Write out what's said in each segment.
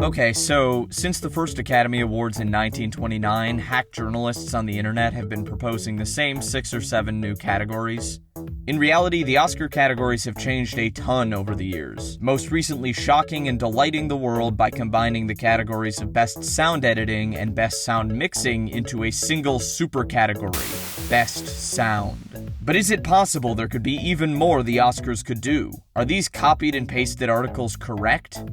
Okay, so since the first Academy Awards in 1929, hack journalists on the internet have been proposing the same 6 or 7 new categories. In reality, the Oscar categories have changed a ton over the years, most recently shocking and delighting the world by combining the categories of Best Sound Editing and Best Sound Mixing into a single super category, Best Sound. But is it possible there could be even more the Oscars could do? Are these copied and pasted articles correct?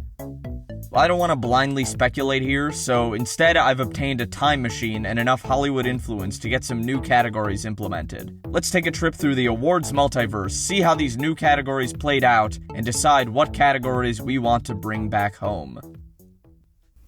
Well, I don't want to blindly speculate here, so instead I've obtained a time machine and enough Hollywood influence to get some new categories implemented. Let's take a trip through the awards multiverse, see how these new categories played out, and decide what categories we want to bring back home.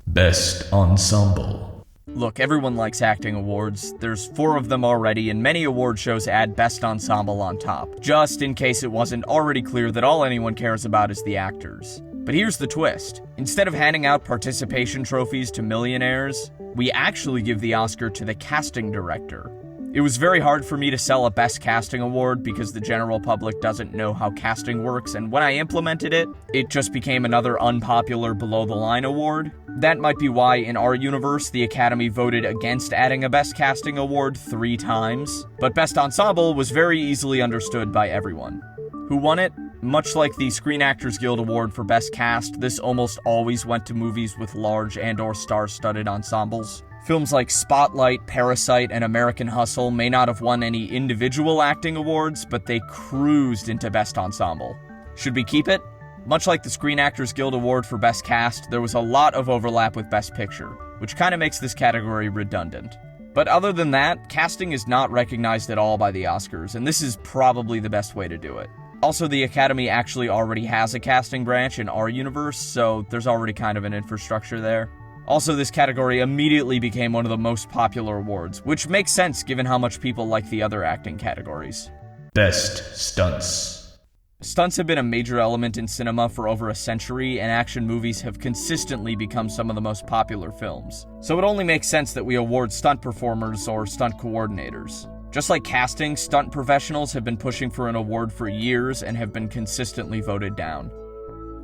Best Ensemble. Look, everyone likes acting awards. There's 4 of them already, and many award shows add Best Ensemble on top, just in case it wasn't already clear that all anyone cares about is the actors. But here's the twist. Instead of handing out participation trophies to millionaires, we actually give the Oscar to the casting director. It was very hard for me to sell a Best Casting Award because the general public doesn't know how casting works, and when I implemented it, it just became another unpopular below-the-line award. That might be why, in our universe, the Academy voted against adding a Best Casting Award 3 times, but Best Ensemble was very easily understood by everyone. Who won it? Much like the Screen Actors Guild Award for Best Cast, this almost always went to movies with large and/or star-studded ensembles. Films like Spotlight, Parasite, and American Hustle may not have won any individual acting awards, but they cruised into Best Ensemble. Should we keep it? Much like the Screen Actors Guild Award for Best Cast, there was a lot of overlap with Best Picture, which kind of makes this category redundant. But other than that, casting is not recognized at all by the Oscars, and this is probably the best way to do it. Also, the Academy actually already has a casting branch in our universe, so there's already kind of an infrastructure there. Also, this category immediately became one of the most popular awards, which makes sense given how much people like the other acting categories. Best Stunts. Stunts have been a major element in cinema for over a century, and action movies have consistently become some of the most popular films. So it only makes sense that we award stunt performers or stunt coordinators. Just like casting, stunt professionals have been pushing for an award for years and have been consistently voted down.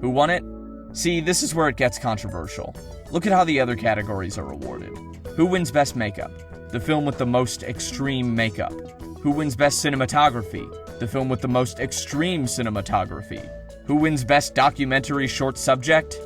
Who won it? See, this is where it gets controversial. Look at how the other categories are awarded. Who wins Best Makeup? The film with the most extreme makeup. Who wins Best Cinematography? The film with the most extreme cinematography. Who wins Best Documentary Short Subject?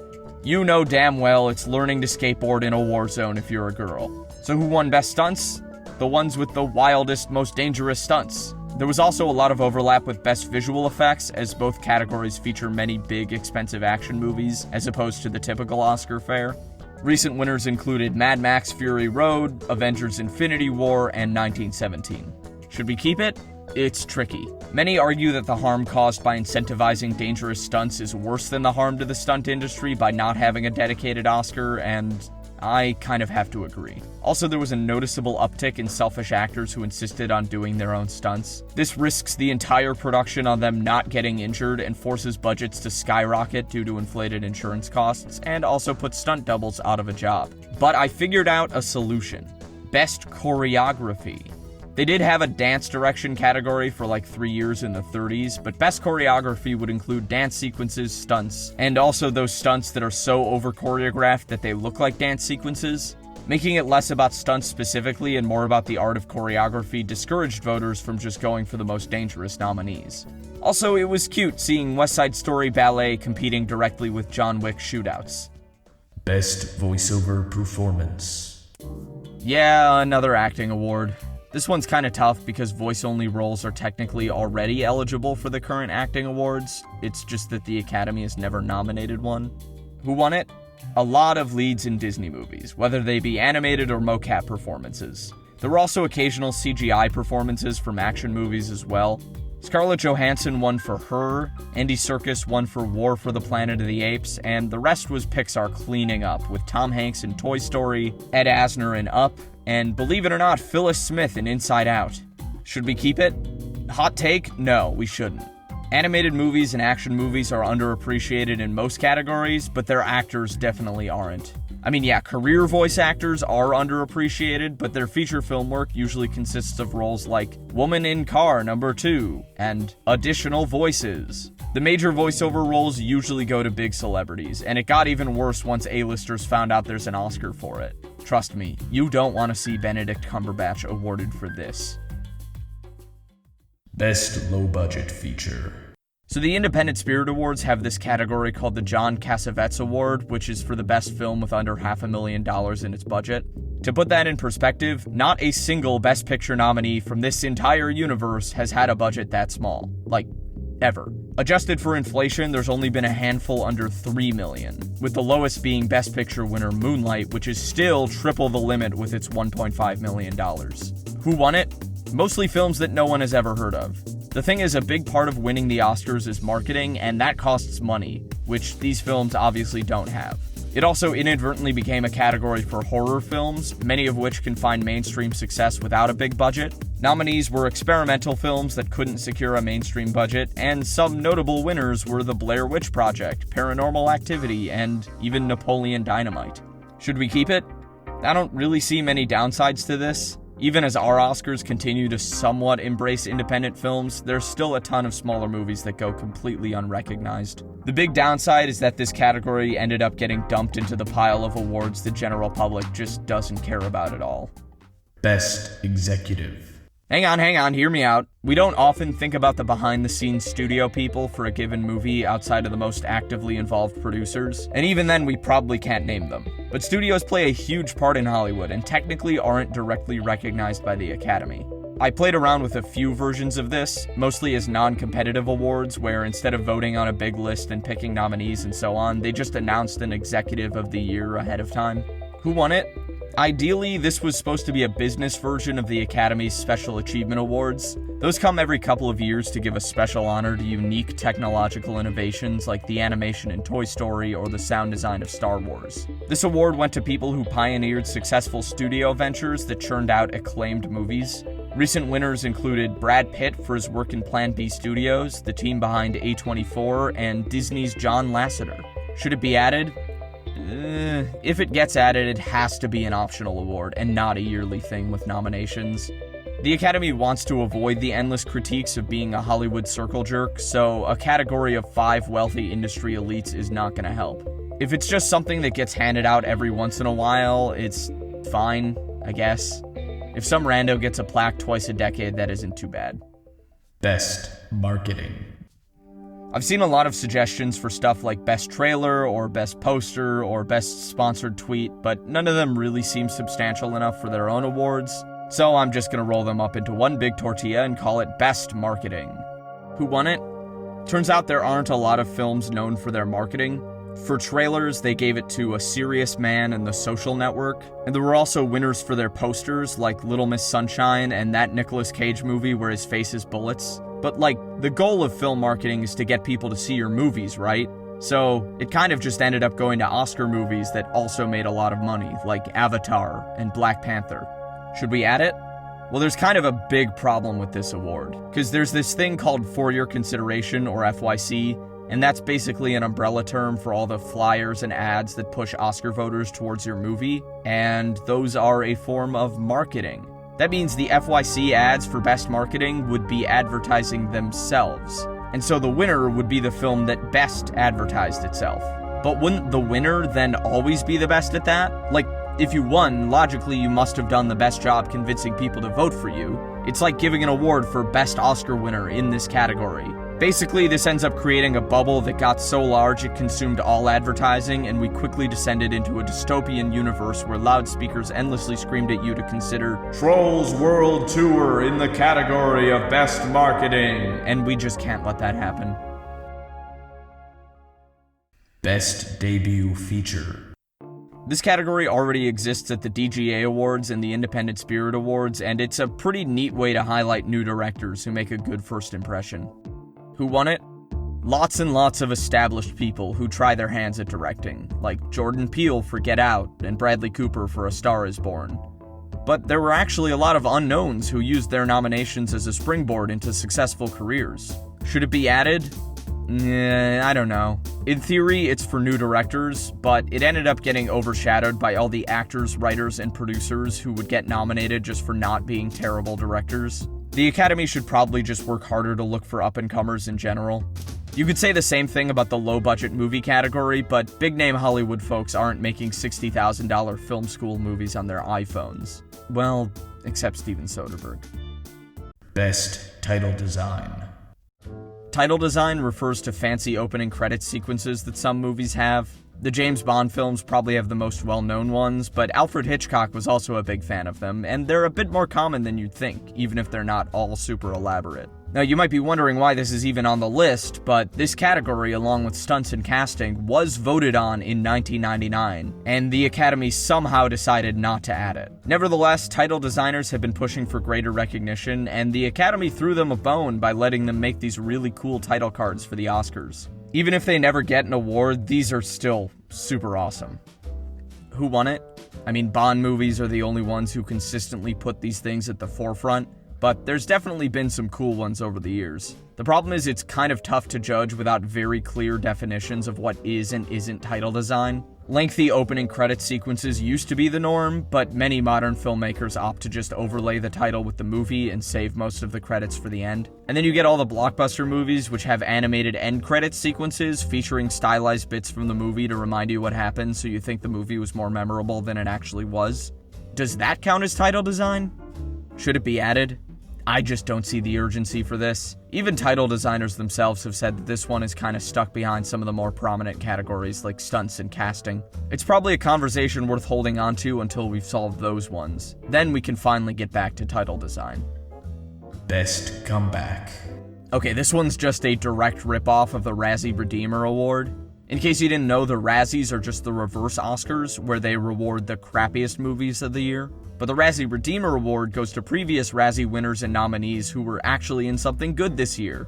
You know damn well it's learning to skateboard in a war zone if you're a girl. So who won Best Stunts? The ones with the wildest, most dangerous stunts. There was also a lot of overlap with Best Visual Effects, as both categories feature many big, expensive action movies, as opposed to the typical Oscar fare. Recent winners included Mad Max Fury Road, Avengers Infinity War, and 1917. Should we keep it? It's tricky. Many argue that the harm caused by incentivizing dangerous stunts is worse than the harm to the stunt industry by not having a dedicated Oscar, and I kind of have to agree. Also, there was a noticeable uptick in selfish actors who insisted on doing their own stunts. This risks the entire production on them not getting injured and forces budgets to skyrocket due to inflated insurance costs, and also puts stunt doubles out of a job. But I figured out a solution. Best Choreography. They did have a dance direction category for like 3 years in the 30s, but Best Choreography would include dance sequences, stunts, and also those stunts that are so over-choreographed that they look like dance sequences. Making it less about stunts specifically and more about the art of choreography discouraged voters from just going for the most dangerous nominees. Also, it was cute seeing West Side Story Ballet competing directly with John Wick shootouts. Best Voiceover Performance. Yeah, another acting award. This one's kinda tough because voice-only roles are technically already eligible for the current acting awards. It's just that the Academy has never nominated one. Who won it? A lot of leads in Disney movies, whether they be animated or mocap performances. There were also occasional CGI performances from action movies as well. Scarlett Johansson won for Her, Andy Serkis won for War for the Planet of the Apes, and the rest was Pixar cleaning up, with Tom Hanks in Toy Story, Ed Asner in Up, and believe it or not, Phyllis Smith in Inside Out. Should we keep it? Hot take? No, we shouldn't. Animated movies and action movies are underappreciated in most categories, but their actors definitely aren't. I mean, yeah, career voice actors are underappreciated, but their feature film work usually consists of roles like Woman in Car Number 2 and additional voices. The major voiceover roles usually go to big celebrities, and it got even worse once A-listers found out there's an Oscar for it. Trust me, you don't want to see Benedict Cumberbatch awarded for this. Best low-budget feature. So the Independent Spirit Awards have this category called the John Cassavetes Award, which is for the best film with under $500,000 in its budget. To put that in perspective, not a single Best Picture nominee from this entire universe has had a budget that small. Like, ever. Adjusted for inflation, there's only been a handful under $3 million, with the lowest being Best Picture winner Moonlight, which is still triple the limit with its $1.5 million. Who won it? Mostly films that no one has ever heard of. The thing is, a big part of winning the Oscars is marketing, and that costs money, which these films obviously don't have. It also inadvertently became a category for horror films, many of which can find mainstream success without a big budget. Nominees were experimental films that couldn't secure a mainstream budget, and some notable winners were The Blair Witch Project, Paranormal Activity, and even Napoleon Dynamite. Should we keep it? I don't really see many downsides to this. Even as our Oscars continue to somewhat embrace independent films, there's still a ton of smaller movies that go completely unrecognized. The big downside is that this category ended up getting dumped into the pile of awards the general public just doesn't care about at all. Best executive. Hang on, hear me out. We don't often think about the behind-the-scenes studio people for a given movie outside of the most actively involved producers, and even then we probably can't name them. But studios play a huge part in Hollywood and technically aren't directly recognized by the Academy. I played around with a few versions of this, mostly as non-competitive awards where instead of voting on a big list and picking nominees and so on, they just announced an executive of the year ahead of time. Who won it? Ideally, this was supposed to be a business version of the Academy's Special Achievement Awards. Those come every couple of years to give a special honor to unique technological innovations like the animation in Toy Story or the sound design of Star Wars. This award went to people who pioneered successful studio ventures that churned out acclaimed movies. Recent winners included Brad Pitt for his work in Plan B Studios, the team behind A24, and Disney's John Lasseter. Should it be added? If it gets added, it has to be an optional award and not a yearly thing with nominations. The Academy wants to avoid the endless critiques of being a Hollywood circle jerk, so a category of 5 wealthy industry elites is not going to help. If it's just something that gets handed out every once in a while, it's fine, I guess. If some rando gets a plaque twice a decade, that isn't too bad. Best marketing. I've seen a lot of suggestions for stuff like Best Trailer, or Best Poster, or Best Sponsored Tweet, but none of them really seem substantial enough for their own awards, so I'm just gonna roll them up into one big tortilla and call it Best Marketing. Who won it? Turns out there aren't a lot of films known for their marketing. For trailers, they gave it to A Serious Man and The Social Network, and there were also winners for their posters, like Little Miss Sunshine and that Nicolas Cage movie where his face is bullets. But the goal of film marketing is to get people to see your movies, right? So it kind of just ended up going to Oscar movies that also made a lot of money, like Avatar and Black Panther. Should we add it? Well, there's kind of a big problem with this award, because there's this thing called For Your Consideration, or FYC, and that's basically an umbrella term for all the flyers and ads that push Oscar voters towards your movie, and those are a form of marketing. That means the FYC ads for Best Marketing would be advertising themselves. And so the winner would be the film that best advertised itself. But wouldn't the winner then always be the best at that? If you won, logically you must have done the best job convincing people to vote for you. It's like giving an award for Best Oscar Winner in this category. Basically, this ends up creating a bubble that got so large it consumed all advertising, and we quickly descended into a dystopian universe where loudspeakers endlessly screamed at you to consider Trolls World Tour in the category of Best Marketing, and we just can't let that happen. Best debut feature. This category already exists at the DGA Awards and the Independent Spirit Awards, and it's a pretty neat way to highlight new directors who make a good first impression. Who won it? Lots and lots of established people who try their hands at directing, like Jordan Peele for Get Out and Bradley Cooper for A Star Is Born. But there were actually a lot of unknowns who used their nominations as a springboard into successful careers. Should it be added? I don't know. In theory, it's for new directors, but it ended up getting overshadowed by all the actors, writers, and producers who would get nominated just for not being terrible directors. The Academy should probably just work harder to look for up-and-comers in general. You could say the same thing about the low-budget movie category, but big-name Hollywood folks aren't making $60,000 film school movies on their iPhones. Well, except Steven Soderbergh. Best title design. Title design refers to fancy opening credits sequences that some movies have. The James Bond films probably have the most well-known ones, but Alfred Hitchcock was also a big fan of them, and they're a bit more common than you'd think, even if they're not all super elaborate. Now, you might be wondering why this is even on the list, but this category, along with stunts and casting, was voted on in 1999, and the Academy somehow decided not to add it. Nevertheless, title designers have been pushing for greater recognition, and the Academy threw them a bone by letting them make these really cool title cards for the Oscars. Even if they never get an award, these are still super awesome. Who won it? I mean, Bond movies are the only ones who consistently put these things at the forefront, but there's definitely been some cool ones over the years. The problem is it's kind of tough to judge without very clear definitions of what is and isn't title design. Lengthy opening credit sequences used to be the norm, but many modern filmmakers opt to just overlay the title with the movie and save most of the credits for the end. And then you get all the blockbuster movies which have animated end credit sequences featuring stylized bits from the movie to remind you what happened so you think the movie was more memorable than it actually was. Does that count as title design? Should it be added? I just don't see the urgency for this. Even title designers themselves have said that this one is kind of stuck behind some of the more prominent categories like stunts and casting. It's probably a conversation worth holding on to until we've solved those ones. Then we can finally get back to title design. Best comeback. Okay, this one's just a direct ripoff of the Razzie Redeemer Award. In case you didn't know, the Razzies are just the reverse Oscars, where they reward the crappiest movies of the year. But the Razzie Redeemer Award goes to previous Razzie winners and nominees who were actually in something good this year.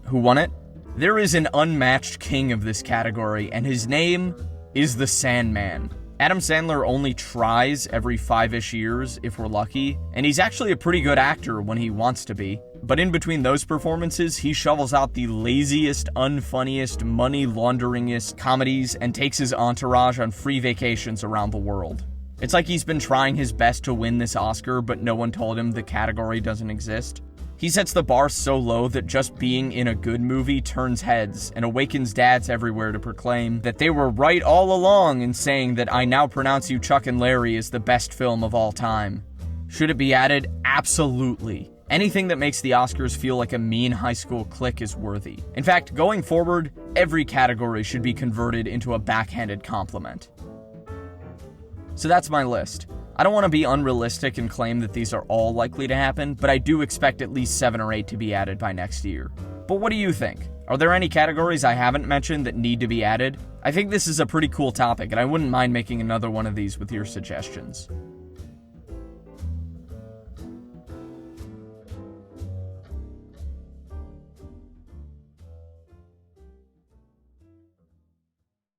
Who won it? There is an unmatched king of this category, and his name is the Sandman. Adam Sandler only tries every 5-ish years, if we're lucky, and he's actually a pretty good actor when he wants to be. But in between those performances, he shovels out the laziest, unfunniest, money-launderingest comedies and takes his entourage on free vacations around the world. It's like he's been trying his best to win this Oscar, but no one told him the category doesn't exist. He sets the bar so low that just being in a good movie turns heads and awakens dads everywhere to proclaim that they were right all along in saying that I Now Pronounce You Chuck and Larry is the best film of all time. Should it be added? Absolutely. Anything that makes the Oscars feel like a mean high school clique is worthy. In fact, going forward, every category should be converted into a backhanded compliment. So that's my list. I don't want to be unrealistic and claim that these are all likely to happen, but I do expect at least 7 or 8 to be added by next year. But what do you think? Are there any categories I haven't mentioned that need to be added? I think this is a pretty cool topic, and I wouldn't mind making another one of these with your suggestions.